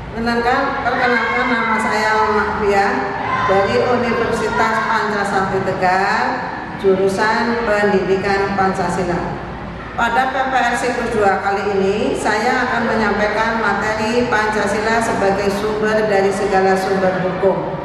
Perkenalkan nama saya Makvia dari Universitas Pancasakti Tegal, jurusan Pendidikan Pancasila. Pada PPR Siklus 2 kali ini, saya akan menyampaikan materi Pancasila sebagai sumber dari segala sumber hukum.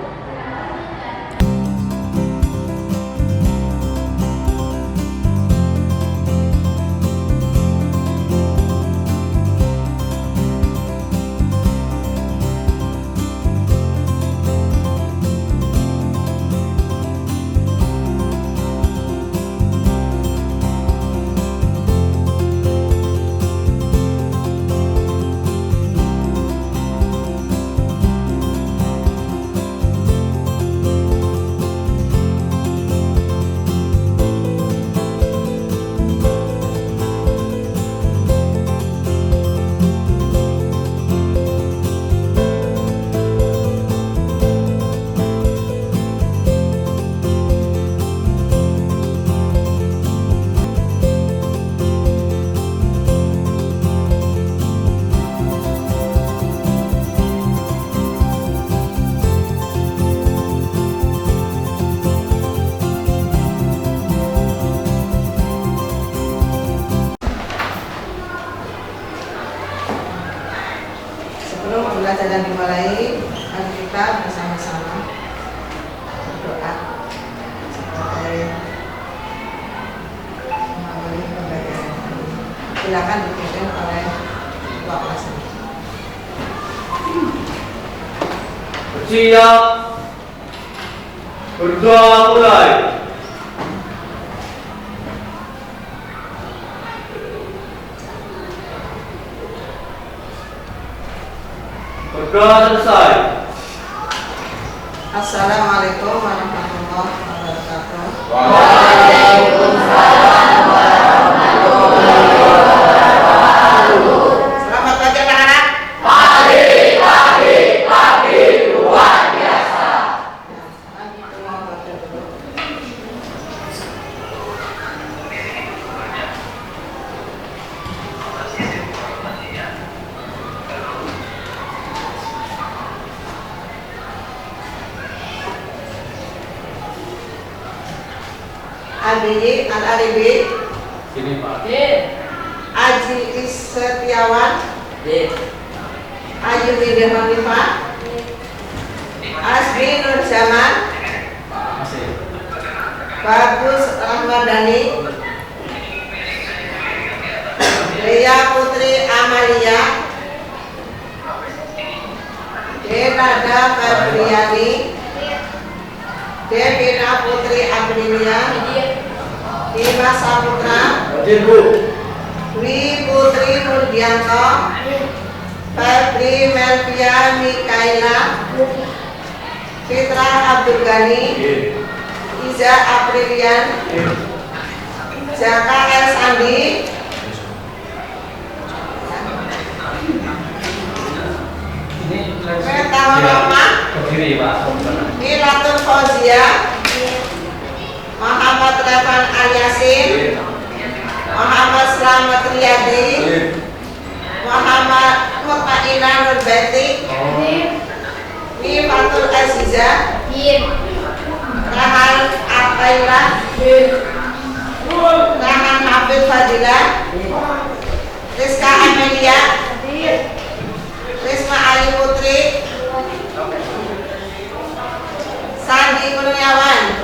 Sebelum pembelajaran dimulai, mari kita bersama-sama berdoa sebagai mengawali pembelajaran. Silakan dipimpin oleh Ketua Kelas. Bersiap, berdoa mulai. Berdoa selesai. Assalamualaikum warahmatullahi wabarakatuh. Waalaikumsalam warahmatullahi wabarakatuh. Selamat pagi anak-anak. Pagi luar biasa. Abi Al-Aribi, Sini Pak. Aji Setiawan, Ayu Widya Hanifah, Asbi Nur Zaman, Masih. Bagus Ramadhani, Ria Putri Amalia, Denada Febriani, Devina Putri Aprilia, Dimas Saputra, Hadir Bu. Dwi Putri Nurdianto, Febri Melvia Mikaela, Fitra Abdul Ghani, Iza Aprilian, Jaka El Sandi, Meta Roma, Berdiri Pak. Milatul Fauzia, Muhammad Revan Al-Yasin, Muhammad Slamet Riyadi, Muhammad Mutmainah Nurbeti, Mifatul Aziza, Rahal Atailah, Rahman Hafid Fadilah, Rizka Amelia, Risma Ayu Putri, Sandi Kurniawan,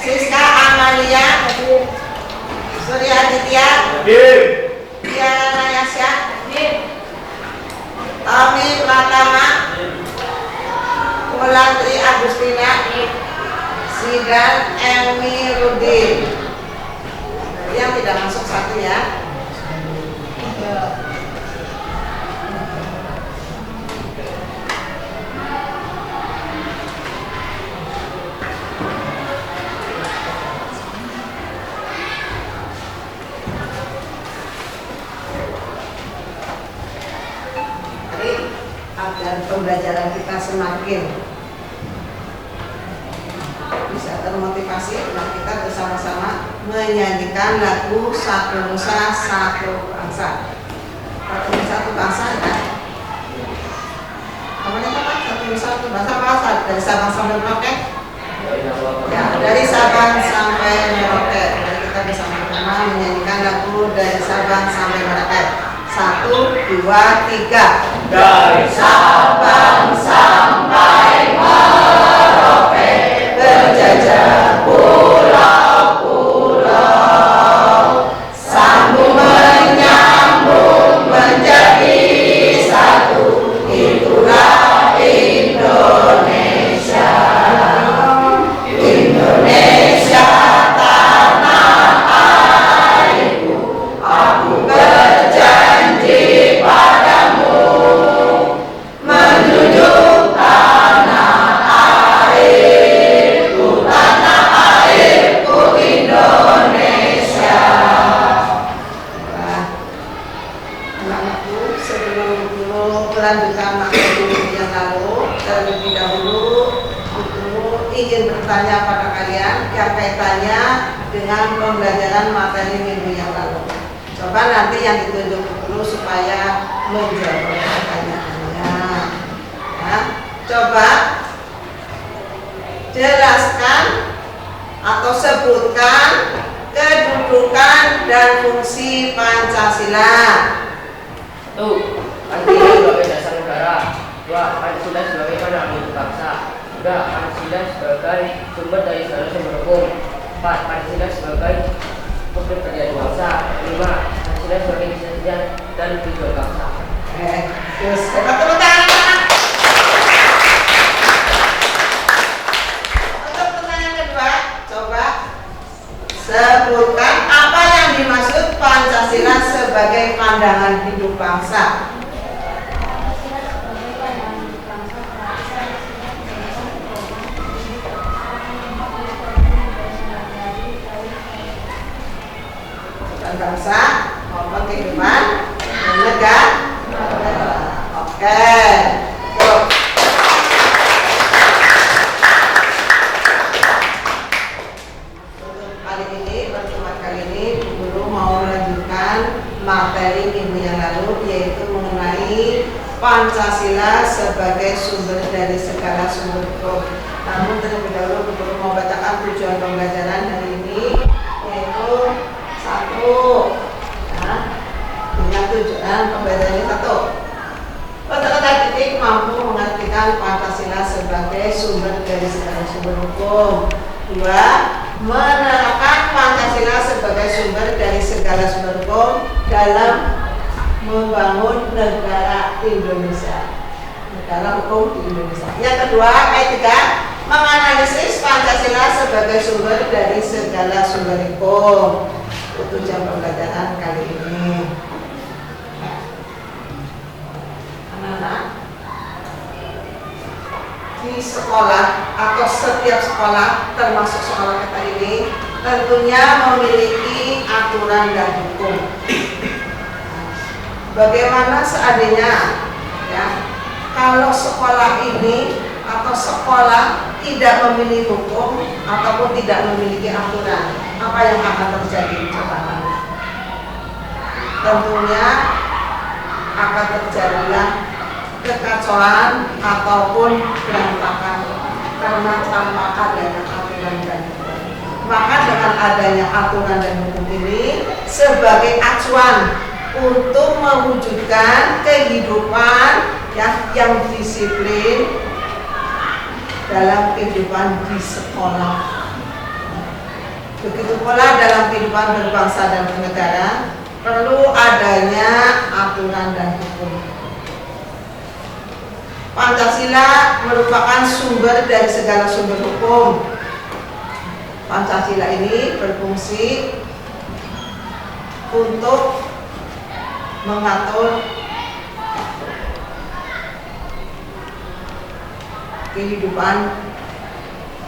Siska Amalia, Surya Aditya, Diana Nayasya, Tommy Pratama, Mulandri Agustina, Sidan Emi Rudin. Yang tidak masuk satu ya. Agar pembelajaran kita semakin bisa termotivasi, nah kita bersama-sama menyanyikan lagu Satu Nusa Satu Bangsa. Satu Nusa Satu Bangsa ya. bahasa dari Sabang sampai Merauke. Dari Sabang. Ya, dari Sabang sampai Merauke. Jadi kita bisa bersama menyanyikan lagu dari Sabang sampai Merauke. 1, 2, 3. Dari Sabang sampai Merauke, berjajah pulau-pulau, sambung menyambung menjadi satu, itulah Indonesia. Indonesia tanah airku, aku berjanji padamu, menjunjung tanah airku Indonesia. Anak-anakku, sebelum melanjutkan materi yang lalu, terlebih dahulu Ibu ingin bertanya pada kalian yang kaitannya dengan pembelajaran materi minggu yang lalu. Coba nanti yang ditunjuk dulu supaya menjawab pertanyaannya. Ya, coba jelaskan atau sebutkan kedudukan dan fungsi Pancasila. 1. Pancasila sebagai dasar negara. 2. Pancasila sebagai pandangan hidup bangsa. 3. Pancasila sebagai sumber dari segala sumber hukum. 4. Pancasila sebagai pokok pendirian bangsa. 5. Pancasila sebagai kesejahteraan dan tujuan bangsa. Terus tepuk tangan. Untuk pertanyaan kedua, coba sebutkan apa yang dimaksud Pancasila sebagai pandangan hidup bangsa. Bangsa maupun kehidupan negara. Oke. Untuk kali ini, pertemuan kali ini, Bu Guru mau melanjutkan materi minggu yang lalu, yaitu mengenai Pancasila sebagai sumber dari segala sumber hukum. Namun terlebih dahulu Bu Guru mau bacakan tujuan pembelajaran hari ini, yaitu 1. Nah, dengan tujuan pembelajaran ini 1. Peserta didik mampu mengartikan Pancasila sebagai sumber dari segala sumber hukum. 2. Menerapkan Pancasila sebagai sumber dari segala sumber hukum dalam membangun negara Indonesia. Negara hukum di Indonesia. Yang kedua, ayat 3, menganalisis Pancasila sebagai sumber dari segala sumber hukum. Itu jam pembelajaran kali ini. Anak-anak, di sekolah atau setiap sekolah termasuk sekolah kita ini tentunya memiliki aturan dan hukum. Bagaimana seandainya ya, kalau sekolah ini atau sekolah tidak memiliki hukum ataupun tidak memiliki aturan, apa yang akan terjadi? Tentunya akan terjadilah kekacauan ataupun berantakan karena tanpa adanya aturan dan hukum. Maka dengan adanya aturan dan hukum ini sebagai acuan untuk mewujudkan kehidupan yang disiplin dalam kehidupan di sekolah. Begitu pula dalam kehidupan berbangsa dan bernegara perlu adanya aturan dan hukum. Pancasila merupakan sumber dari segala sumber hukum. Pancasila ini berfungsi untuk mengatur kehidupan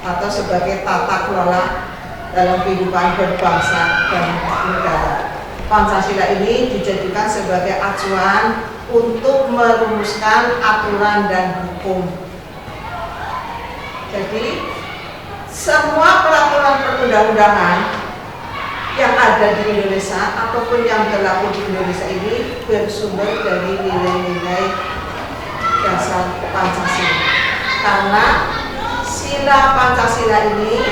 atau sebagai tata kelola dalam kehidupan berbangsa dan negara. Pancasila ini dijadikan sebagai acuan untuk merumuskan aturan dan hukum. Jadi semua peraturan perundang-undangan yang ada di Indonesia ataupun yang berlaku di Indonesia ini bersumber dari nilai-nilai dasar Pancasila. Pancasila ini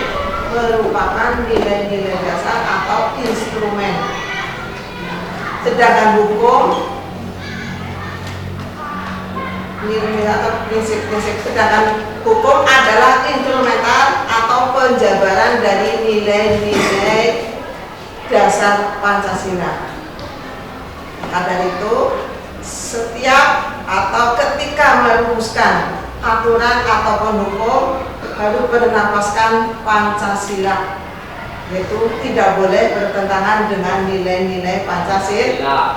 merupakan nilai-nilai dasar atau instrumen. Sedangkan hukum nilai atau prinsip-prinsip, sedangkan hukum adalah instrumental atau penjabaran dari nilai-nilai dasar Pancasila. Maka dari itu, setiap atau ketika merumuskan aturan ataupun hukum harus bernapaskan Pancasila, yaitu tidak boleh bertentangan dengan nilai-nilai Pancasila.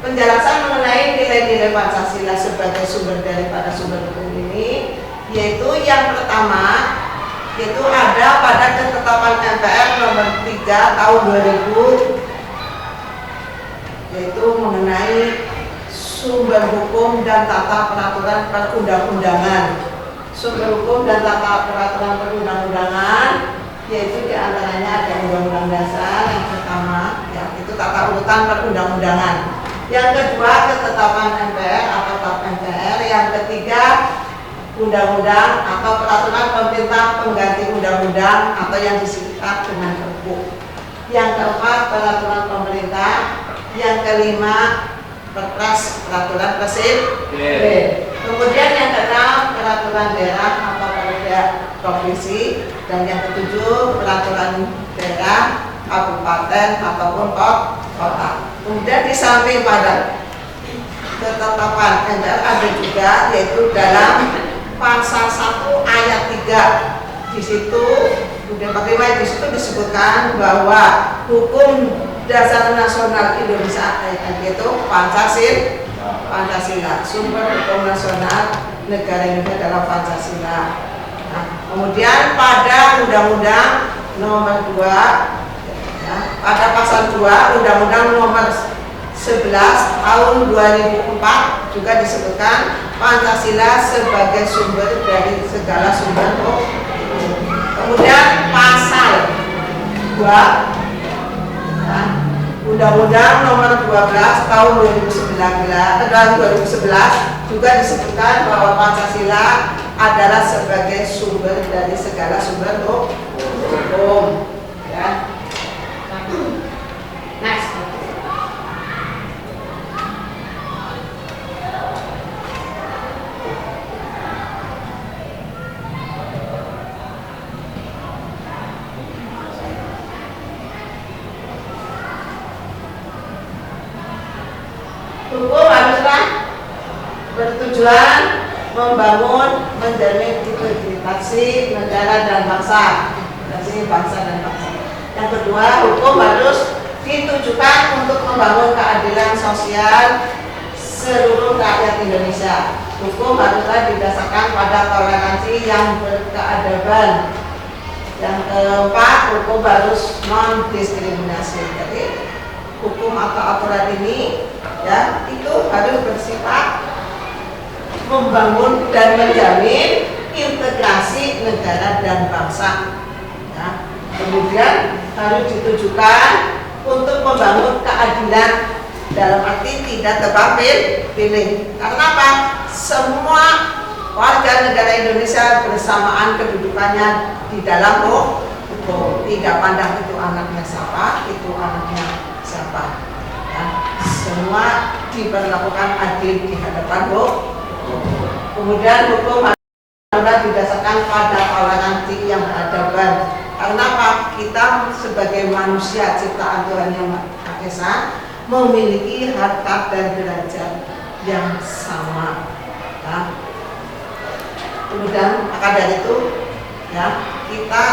Penjelasan mengenai nilai-nilai Pancasila sebagai sumber daripada sumber hukum ini, yaitu yang pertama, yaitu ada pada ketetapan MPR nomor 3 tahun 2000, yaitu mengenai sumber hukum dan tata peraturan perundang-undangan. Sumber hukum dan tata peraturan perundang-undangan, yaitu diantaranya ada Undang-Undang Dasar yang pertama, ya, itu tata urutan perundang-undangan. Yang kedua, ketetapan MPR atau TAP MPR. Yang ketiga, undang-undang atau peraturan pemerintah pengganti undang-undang atau yang disingkat dengan Perpu. Yang keempat, peraturan pemerintah. Yang kelima, Perpres, peraturan presiden. Kemudian yang keenam, peraturan daerah atau perda provinsi. Dan yang ketujuh, peraturan daerah, kabupaten ataupun kota. Kemudian di samping pada ketetapan MPR ada juga, yaitu dalam pasal 1 ayat 3. Di situ di situ disebutkan bahwa hukum dasar nasional Indonesia, yaitu Pancasila, sumber hukum nasional negara Indonesia adalah Pancasila. Nah, kemudian pada Undang-Undang nomor 2, ya, pada pasal 2 Undang-Undang nomor 11 tahun 2004 juga disebutkan Pancasila sebagai sumber dari segala sumber hukum. Kemudian pasal 2, ya, Undang-Undang nomor 12 tahun 2011 juga disebutkan bahwa Pancasila adalah sebagai sumber dari segala sumber hukum. Ya. Next. Hukum haruslah bertujuan membangun, menjamin integritas negara dan bangsa. Yang kedua, hukum harus ditujukan untuk membangun keadilan sosial seluruh rakyat Indonesia. Hukum haruslah didasarkan pada toleransi yang berkeadaban. Yang keempat, hukum harus non diskriminasi. Jadi hukum atau aturan ini, ya, itu harus bersifat membangun dan menjamin integrasi negara dan bangsa. Ya. Kemudian harus ditujukan untuk membangun keadilan dalam arti tidak tebang pilih. Karena apa? Semua warga negara Indonesia bersamaan kedudukannya di dalam hukum. Tidak pandang itu anaknya siapa, itu anaknya siapa. Ya. Semua diperlakukan adil di hadapan hukum. Kemudian hukum harus didasarkan pada toleransi yang beradaban. Karena apa? Kita sebagai manusia ciptaan Tuhan yang Maha Esa memiliki harkat dan derajat yang sama. Ya. Kemudian maka dari itu, ya, kita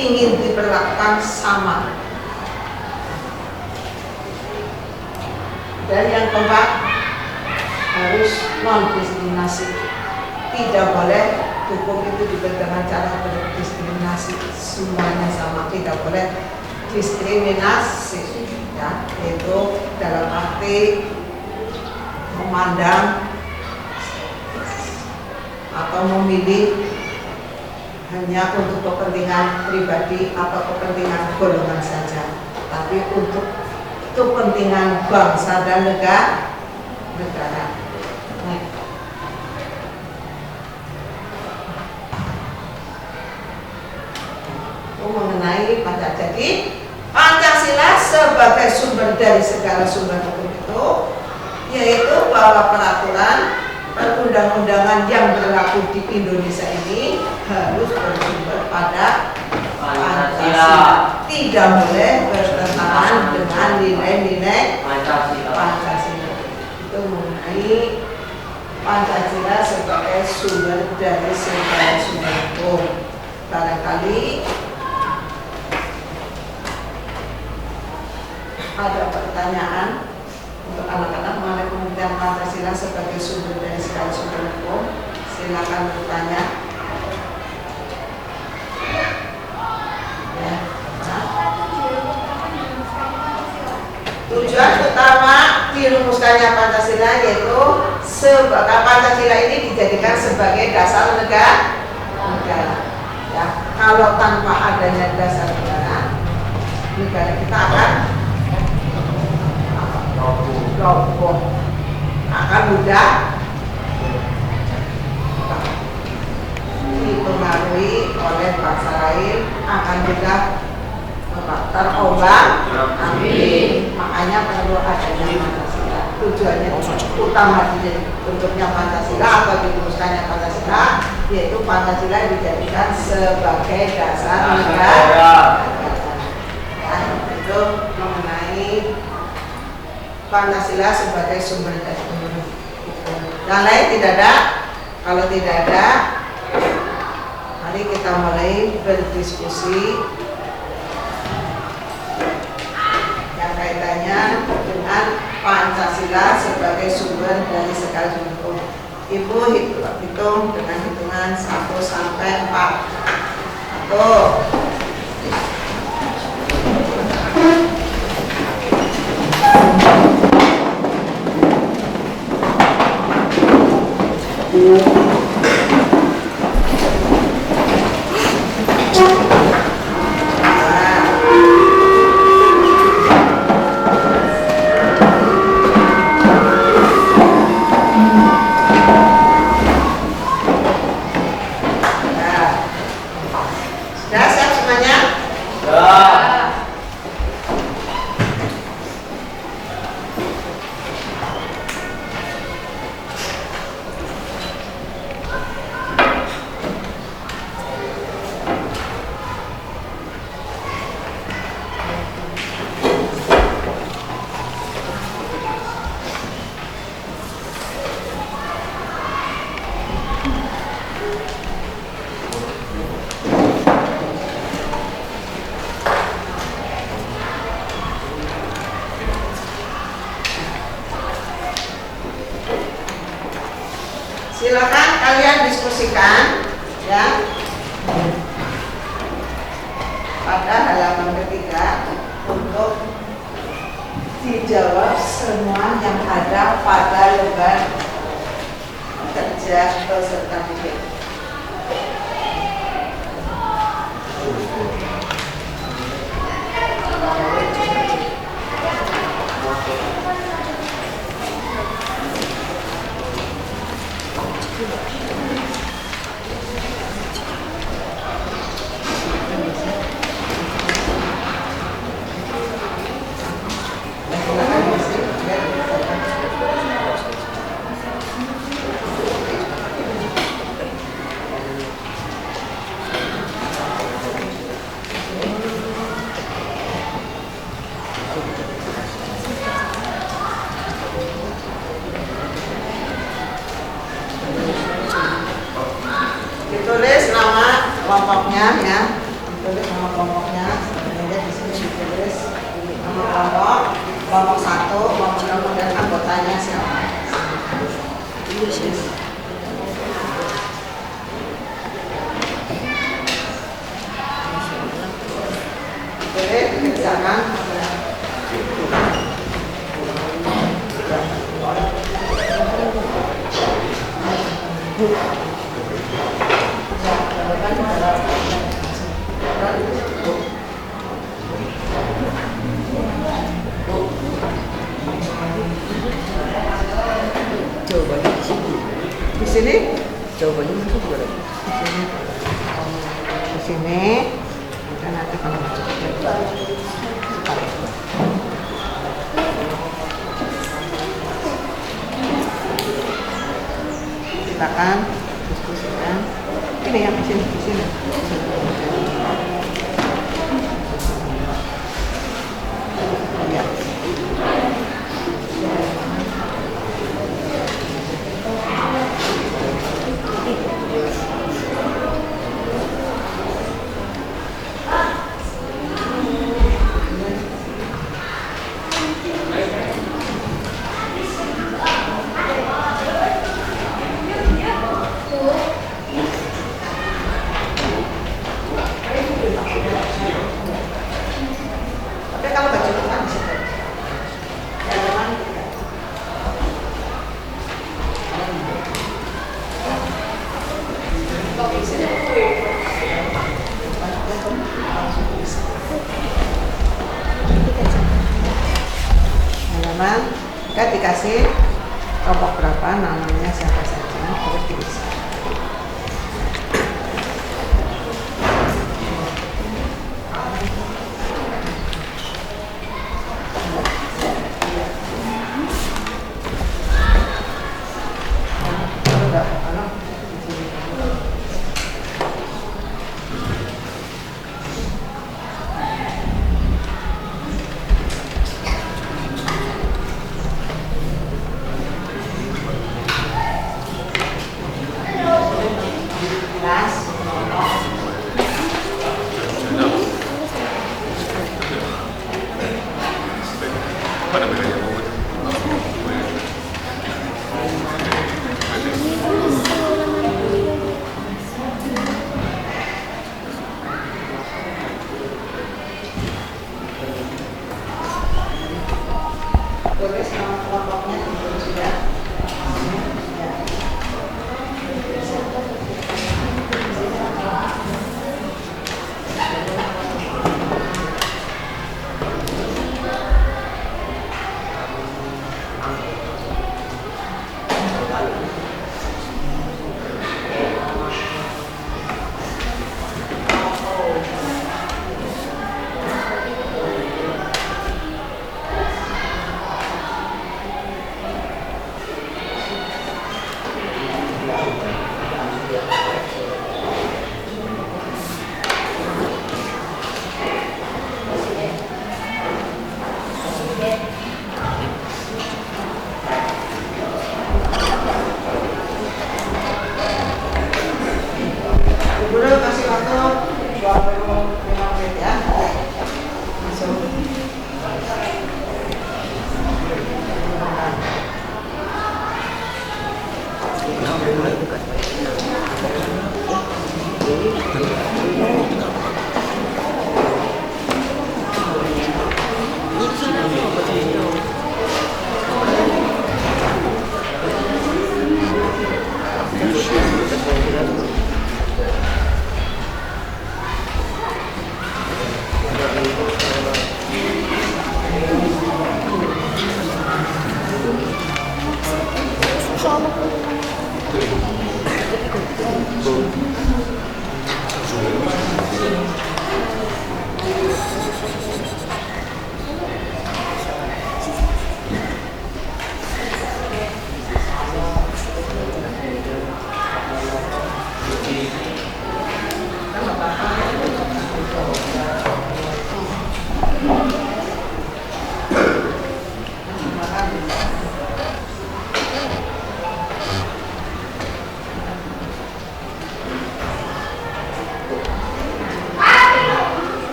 ingin diperlakukan sama. Dan yang keempat, harus non diskriminasi. Tidak boleh hukum itu juga dengan cara berdiskriminasi, semuanya sama, tidak boleh diskriminasi, ya, itu dalam arti memandang atau memilih hanya untuk kepentingan pribadi atau kepentingan golongan saja, tapi untuk kepentingan bangsa dan negara. mengenai Pancasila. Jadi Pancasila sebagai sumber dari segala sumber hukum itu, yaitu bahwa peraturan perundang-undangan yang berlaku di Indonesia ini harus bersumber pada Pancasila. Tidak boleh bertentangan dengan nilai-nilai Pancasila. Itu mengenai Pancasila sebagai sumber dari segala sumber hukum. Barangkali ada pertanyaan untuk anak-anak mengenai pengertian Pancasila sebagai sumber dari segala sumber hukum. Silakan bertanya. Ya. Tujuan utama dirumuskannya Pancasila yaitu Pancasila ini dijadikan sebagai dasar negara. Ya, kalau tanpa adanya dasar negara kita akan roboh, akan mudah dipengaruhi oleh bangsa lain, akan mudah terombang-ambing. Makanya perlu adanya Pancasila. Tujuannya utama bentuknya Pancasila atau dirumuskannya Pancasila, yaitu Pancasila dijadikan sebagai dasar negara. Itu mengenai Pancasila sebagai sumber dari hukum. Yang lain tidak ada. Kalau tidak ada, mari kita mulai berdiskusi yang kaitannya dengan Pancasila sebagai sumber dari segala sumber hukum. Ibu hitung dengan hitungan 1 sampai 4. 1. Sudah siap semuanya? Silakan kalian diskusikan ya pada halaman ketiga untuk dijawab semua yang ada pada lembar kerja peserta didik. Ditulis nama kelompoknya ya, ditulis nama kelompoknya. Kemudian di sini ditulis nama kelompok 1, kelompok 2 dan anggotanya siapa. Boleh dikerjakan. Jawabannya di sini. Di sini? Jawabannya itu berapa? Di sini. nanti kalau mau cukup. Silakan diskusikan. Ini yang di sini. Ya. Tapi kalau baju depan di situ. Ya, depan tidak. Kok bisa? Halaman kan dikasih kelompok berapa, namanya siapa saja, terus diisi. Tulis nama kelompoknya sudah. Guru kasih waktu 25 menit ya. Langsung.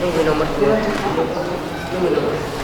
Nunggu nomor 2. Nunggu nomor.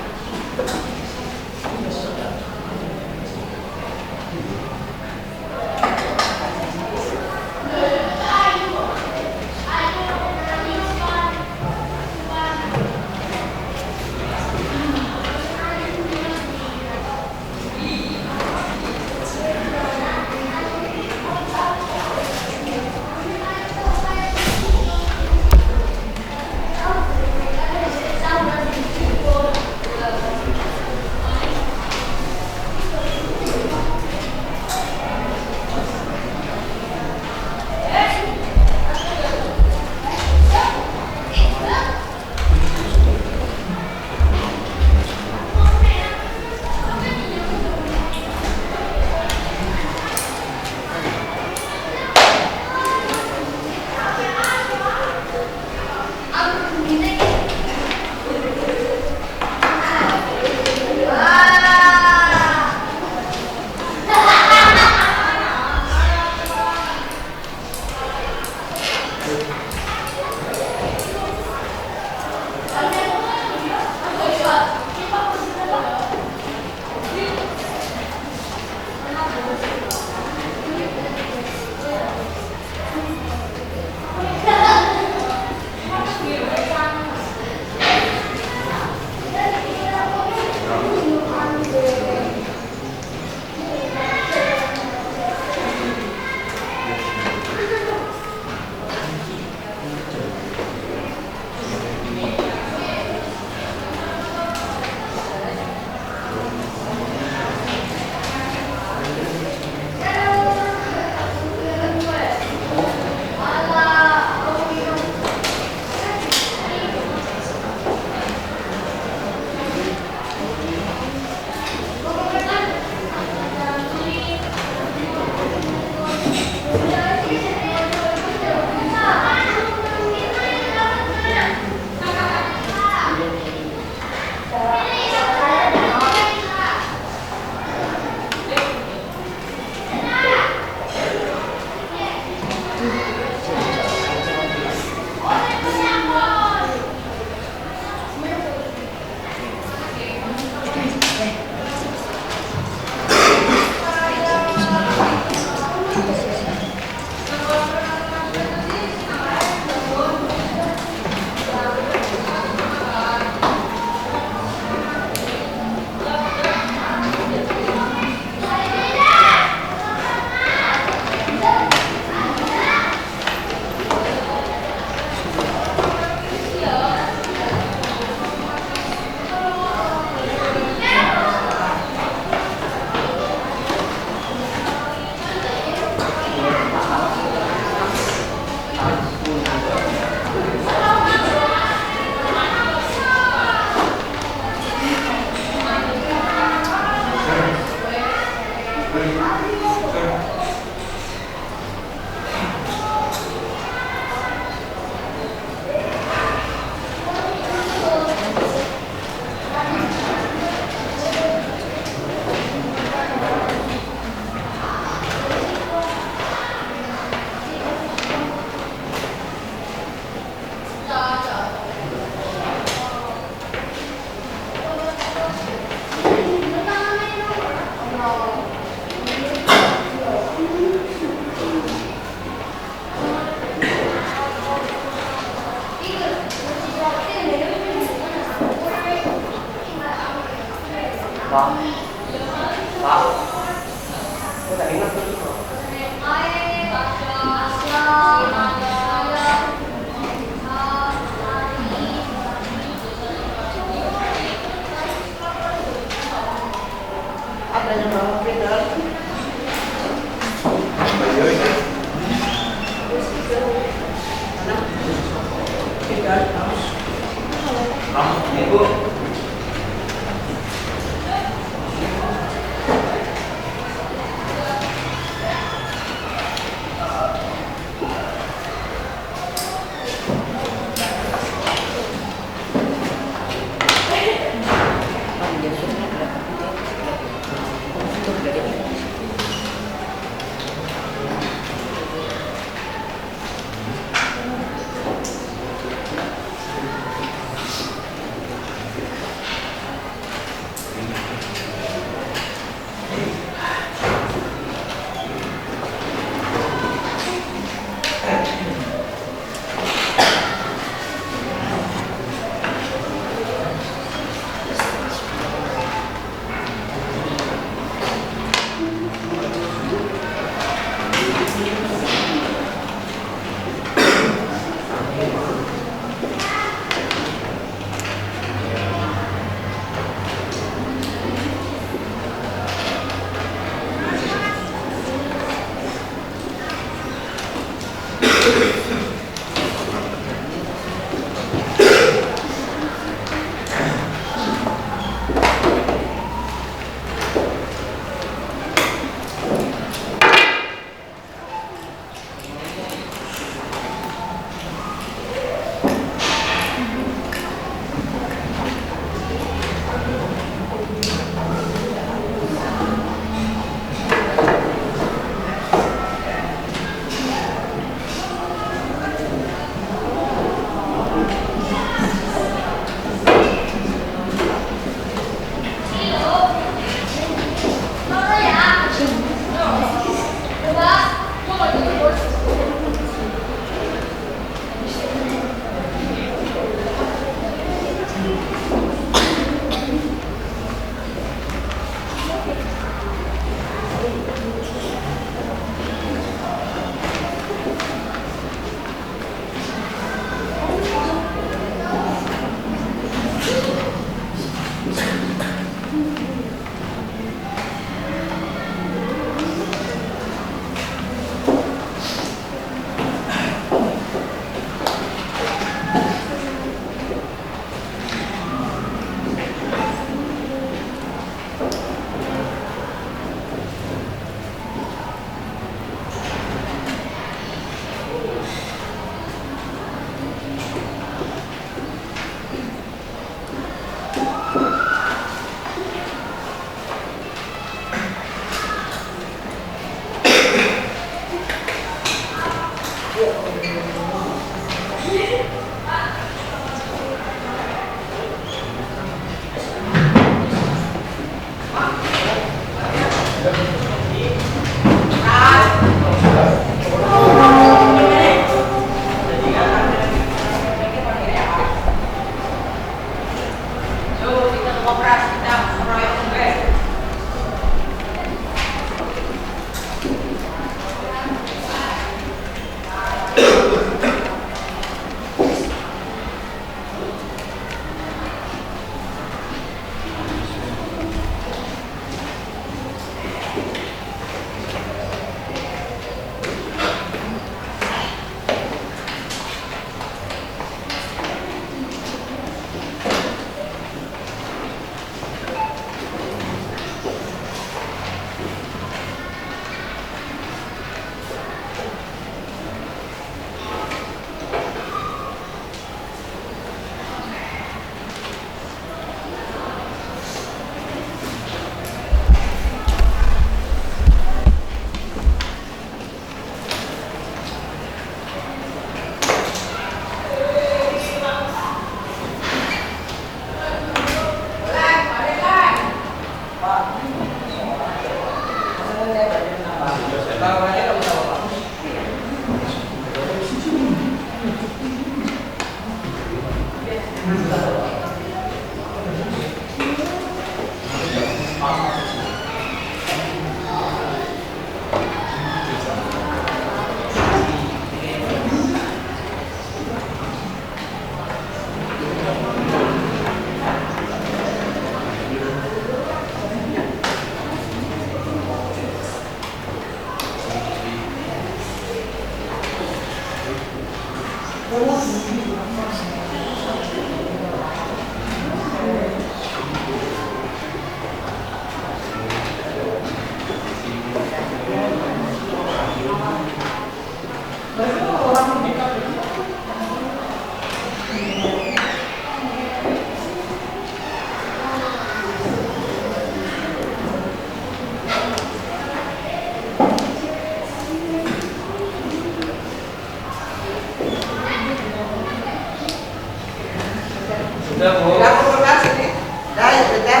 Sudah, Bu. Sudah kumpulkan sini. Sudah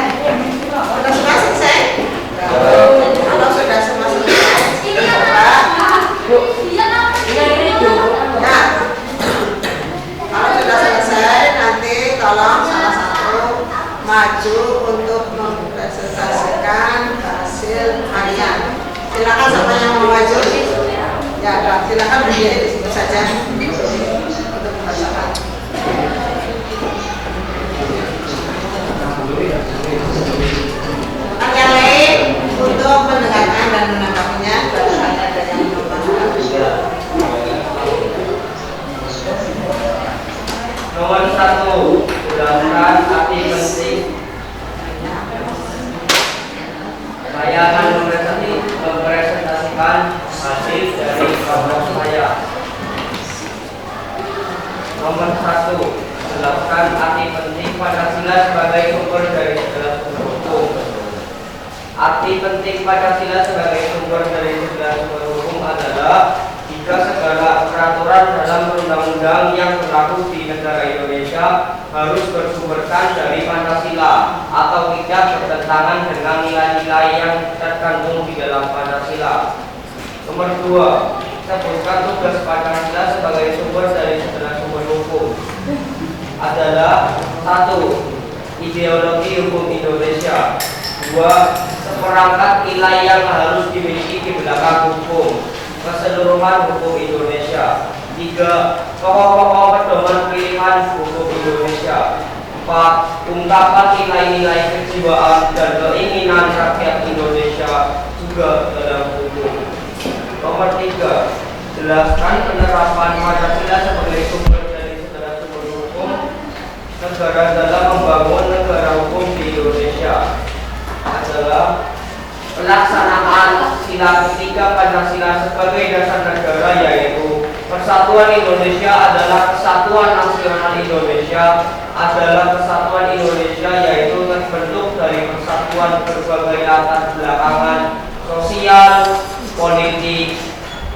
semua selesai? Kalau sudah semua selesai, coba. Nah, kalau sudah selesai, nanti tolong salah satu maju untuk mempresentasikan hasil harian. Silakan siapa yang mau maju. Ya, silakan berdiri di situ saja untuk membacakan. Yang lain untuk mendengarkan dan menanggapinya, barangkali ada yang mau menambahkan. Nomor 1, jelaskan arti penting. Saya akan mempresentasikan hasil dari kelompok saya. Nomor 1, jelaskan arti penting Pancasila sebagai sumber dari segala sumber hukum. Arti penting Pancasila sebagai sumber dari segala sumber hukum adalah jika segala peraturan dalam undang-undang yang berlaku di negara Indonesia harus bersumberkan dari Pancasila atau tidak bertentangan dengan nilai-nilai yang terkandung di dalam Pancasila. Nomor 2, sebutkan tugas Pancasila sebagai sumber dari segala sumber hukum adalah 1. Ideologi hukum Indonesia. 2. Seperangkat nilai yang harus dimiliki di belakang hukum keseluruhan hukum Indonesia. 3. Pokok-pokok pedoman pilihan hukum Indonesia. 4. Ungkapan nilai-nilai kejiwaan dan keinginan rakyat Indonesia juga dalam hukum. Nomor 3. Jelaskan penerapan Pancasila sebagai sumber dari segala sumber hukum negara dalam membangun negara hukum di Indonesia adalah pelaksanaan sila ketiga Pancasila sebagai dasar negara, yaitu Persatuan Indonesia adalah Kesatuan Nasional Indonesia adalah Kesatuan Indonesia, yaitu terbentuk dari persatuan berbagai latar belakangan sosial, politik,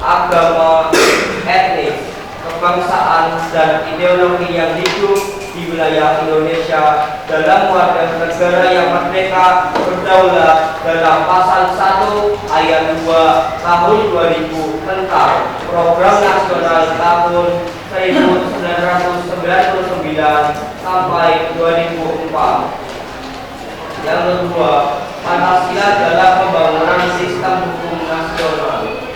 agama, etnis, kebangsaan, dan ideologi yang hidup di wilayah Indonesia dalam warga negara yang merdeka berdaulat dalam pasal 1 ayat 2 tahun 2000 tentang Program Nasional tahun 1999 sampai 2004. Yang kedua, Pancasila adalah pembangunan sistem hukum nasional.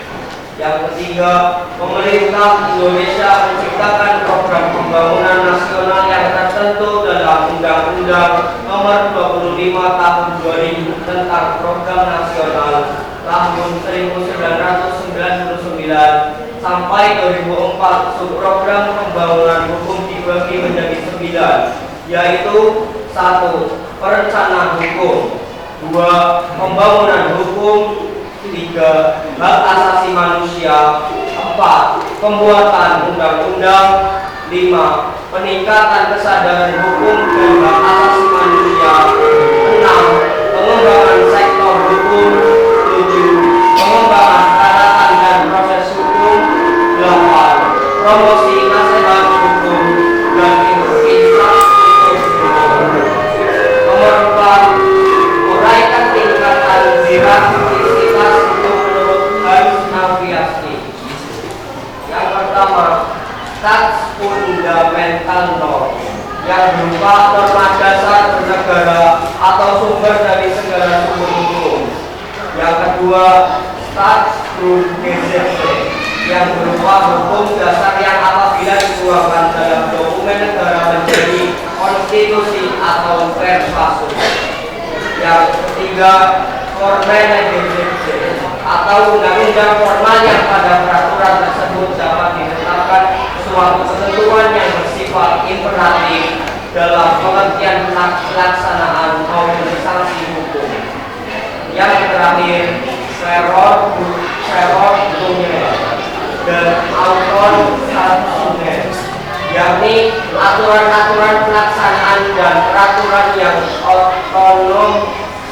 Yang ketiga, pemerintah Indonesia menciptakan program pembangunan nasional yang tertentu dalam Undang-Undang Nomor 25 Tahun 2000 tentang Program Nasional tahun 1999 sampai 2004. Subprogram pembangunan hukum dibagi menjadi 9, yaitu 1. Perencanaan hukum, 2. Pembangunan hukum, 3. Hak asasi manusia, 4. Pembuatan undang-undang, 5. Peningkatan kesadaran hukum dan hak asasi manusia, 6. Pengembangan sektor hukum, 7. Pengembangan catatan dan proses hukum, 8. Promosi nasihat hukum dan infrastruktur hukum. Nomor 4. Uraikan tingkatan hierarkisitas hukum menurut Harus Naviasi. Yang pertama, stats fundamental norm yang berupa norma dasar bernegara atau sumber dari segala sumber hukum. Yang kedua, stats grundgesetze yang berupa hukum dasar yang apabila dituangkan dalam dokumen negara menjadi konstitusi atau verfassung. Yang ketiga, formelle Gesetze atau undang-undang formal yang pada peraturan tersebut dapat ditetapkan suatu ketentuan yang bersifat imperatif dalam pengertian pelaksanaan maupun sanksi hukum. Yang terakhir, seror dan auton sanksinya, yakni aturan-aturan pelaksanaan dan peraturan yang otonom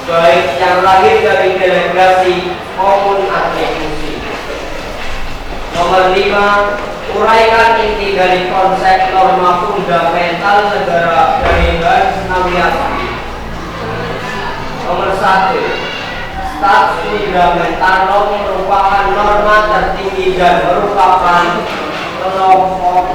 baik yang lahir dari delegasi maupun atribusi. Nomor 5, uraikan inti dari konsep norma fundamental negara dari Hans Nawiaski. Nomor 1, Stat Fundamental merupakan norma tertinggi dan merupakan kelompok.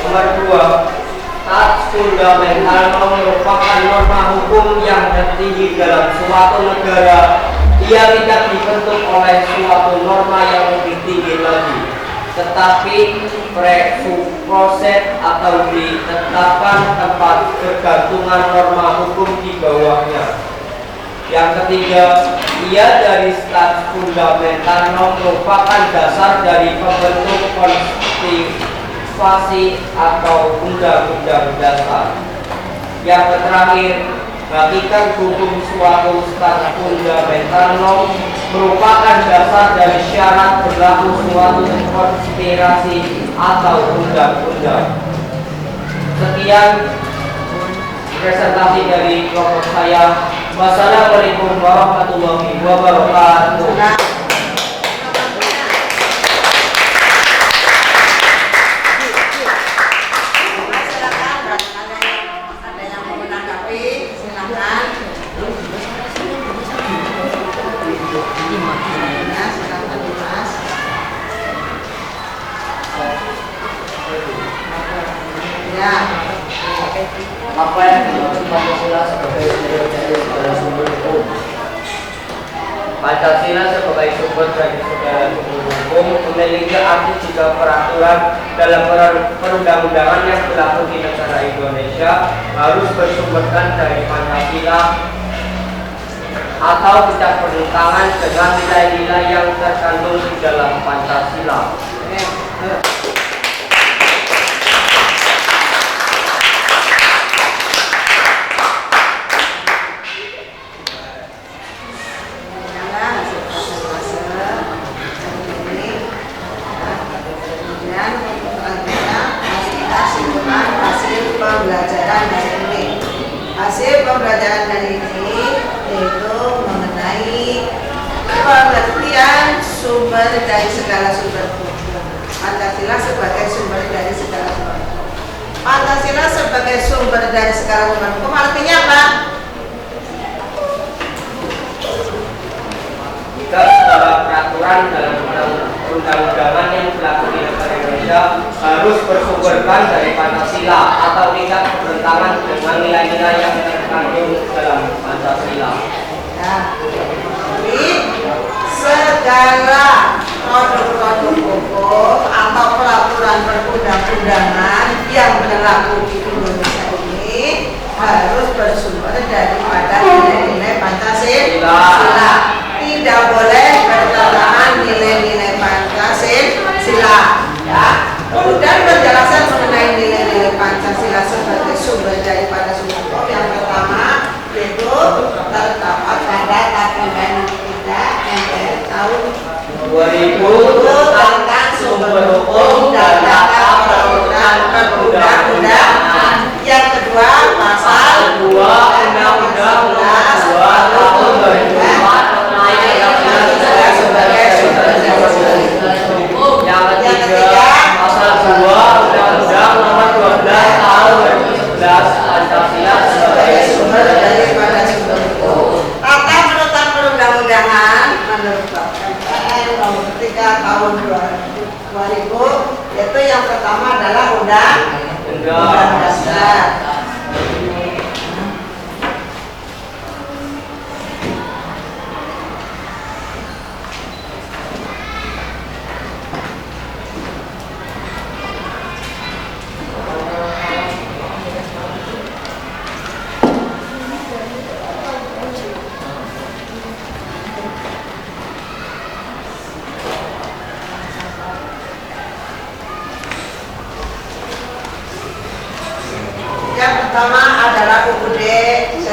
Nomor 2, Stat Fundamental merupakan norma hukum yang tertinggi dalam suatu negara. Ia tidak dibentuk oleh suatu norma yang lebih tinggi lagi, tetapi presuposet atau ditetapkan tempat kegantungan norma hukum di bawahnya. Yang ketiga, ia dari stat fundamental merupakan dasar dari pembentuk konstitusi atau undang-undang dasar. Yang terakhir, hakikat hukum suatu stat fundamental merupakan dasar dari syarat berlaku suatu konspirasi atau undang-undang. Sekian presentasi dari kelompok saya. Wassalamualaikum warahmatullahi wabarakatuh. Ada yang mau menanggapi, silakan. Ya, silakan Mas. Ya. Apa yang dimaksud Pancasila sebagai sumber dari segala sumber hukum? Pancasila sebagai sumber dari segala sumber hukum memiliki arti jika peraturan dalam perundang-undangan yang berlaku di negara Indonesia harus bersumberkan dari Pancasila atau tidak bertentangan dengan nilai-nilai yang terkandung di dalam Pancasila. Hasil pembelajaran hari ini yaitu mengenai pengertian sumber dari segala sumber hukum. Pancasila sebagai sumber dari segala sumber hukum. Pancasila sebagai sumber dari segala sumber hukum artinya apa? Jika segala peraturan dalam undang-undangan yang berlaku di negara Indonesia harus bersumberkan dari Pancasila atau tidak bertentangan dengan nilai-nilai yang terkandung dalam Pancasila. Nah, jadi segala produk-produk hukum atau peraturan perundang-undangan yang berlaku di Indonesia ini harus bersumber daripada nilai-nilai Pancasila. Tidak boleh bertentangan nilai-nilai Pancasila. Ya. Kemudian penjelasan mengenai nilai-nilai Pancasila sebagai sumber daripada sumber hukum yang pertama yaitu terdapat pada Tatanan 3 MPR tahun 2000 tentang sumber hukum dan tata peraturan perundang-undangan. Yang kedua pasal 2 Undang-Undang 11 tahun 2004 sebagai sumber daripada hukum. Yang ketiga pasal 2 Undang-Undang nomor 12 tahun 2011 Pancasila sebagai sumber daripada sumber hukum. Tata menetap perundang-undangan menurut MPR nomor 3 tahun 2000 yaitu yang pertama adalah Undang-Undang Dasar.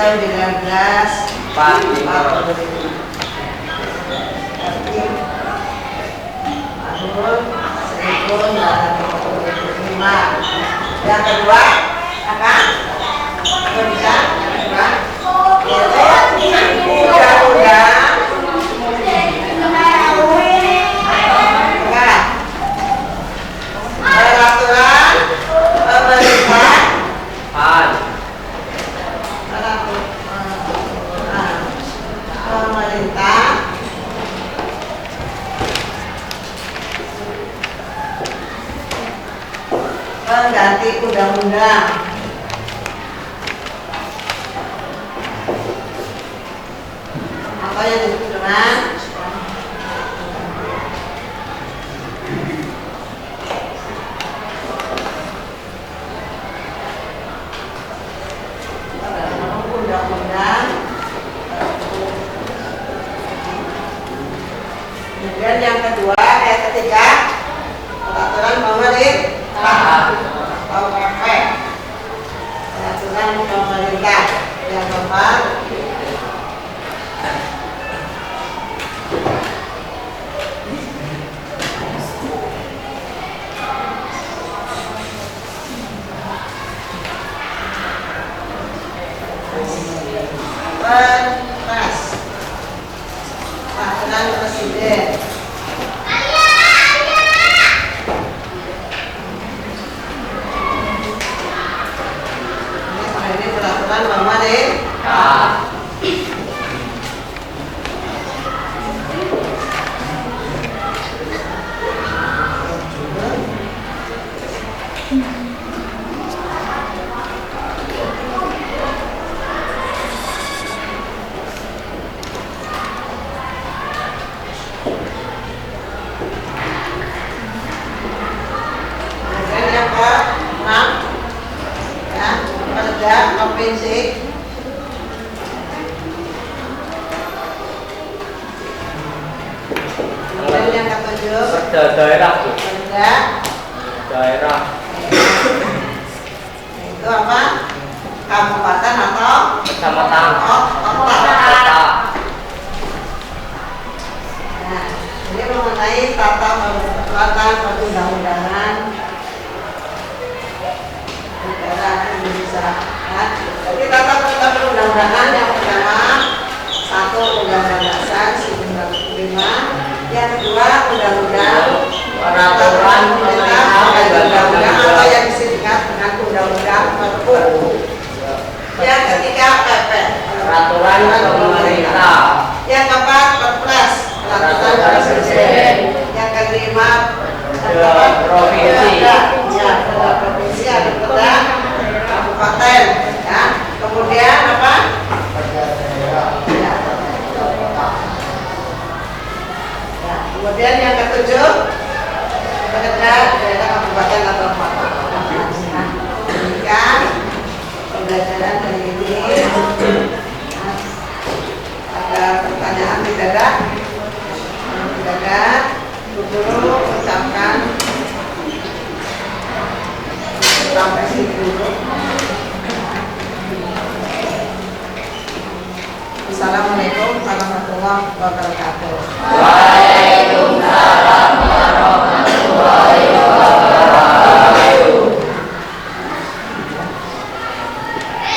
tahun 1945. Yang kedua, akan bisa undang-undang peraturan pemerintah pengganti undang-undang. Apa yang disebut dengan undang-undang. Kemudian yang kedua, yang ketiga, peraturan pemerintah atau PP, peraturan pemerintah. Yang keempat, Perpres, peraturan presiden. Ini peraturan pemerintah. Kemudian yang keenam, ya, Perda Provinsi. Kemudian yang ketujuh, Perda daerah Bu. Perda Daerah itu apa? Kabupaten atau kecamatan kota. kota. Nah, ini mengenai tata perundang-undangan negara Indonesia. Nah, jadi tata perundang-undangan yang pertama, satu Undang-Undang Dasar 1945, yang kedua Undang-Undang Peraturan pemerintah Undang-Undang atau yang disingkat dengan Undang-Undang Perpu. Yang ketiga PP, Peraturan pemerintah. yang keempat Perpres, peraturan presiden. Yang kelima Provinsi. ya, provinsi ada perda kabupaten, ya. Kemudian apa? Ya. Ya, kemudian yang ketujuh perda daerah kabupaten atau kota. Nah, demikian pembelajaran hari ini. Ada pertanyaan tidak ada? Tidak ada. Guru ucapkan sampai sini dulu. Assalamualaikum warahmatullahi wabarakatuh. Waalaikumsalam.